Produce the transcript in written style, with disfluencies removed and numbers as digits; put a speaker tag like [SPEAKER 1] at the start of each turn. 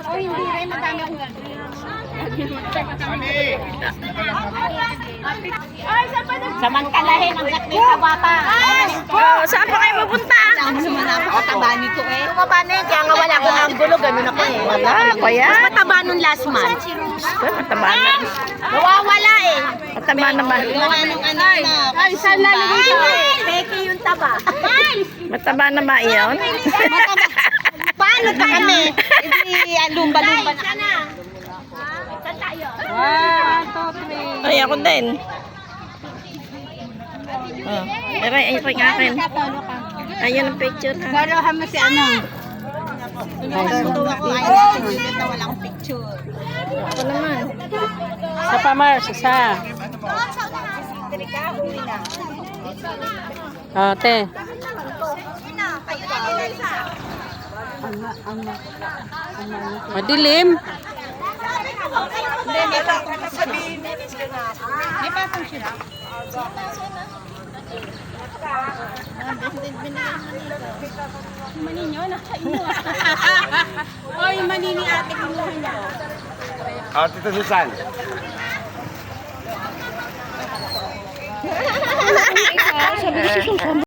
[SPEAKER 1] Oh, hindi rin. Madami akong gagawin. Samantalahin ang sakit sa bata.
[SPEAKER 2] Saan pa kayo pupunta?
[SPEAKER 1] Napakataba nito eh.
[SPEAKER 2] Tumaba na yun, kaya nga wala akong anggulo, ganun ako eh. Wala, kaya.
[SPEAKER 1] Mas mataba nung last month.
[SPEAKER 2] Mataba na.
[SPEAKER 1] Nawawala eh.
[SPEAKER 2] Mataba naman.
[SPEAKER 1] Gawa nung ano na. Ay, saan lalagay ko eh? Peke yung taba.
[SPEAKER 2] Mataba na ba iyon?
[SPEAKER 1] Mataba. Paano pa kami? Hindi, lumba-lumba na kami. Saan tayo? 1, 2, 3.
[SPEAKER 2] Ay, ako din. Oh, ay, yung akin. Ayun ang picture ha.
[SPEAKER 1] Garahan mo si ano? Ako ay nakikita walang picture.
[SPEAKER 2] Ako naman.
[SPEAKER 3] Sa Pamar, sa. Ate. Madilim.
[SPEAKER 1] May patong siya. Maninyo, nakain mo. Oy, manini ate, kinuha niya.
[SPEAKER 4] Tito Susan.
[SPEAKER 2] Sabi ko si Susan.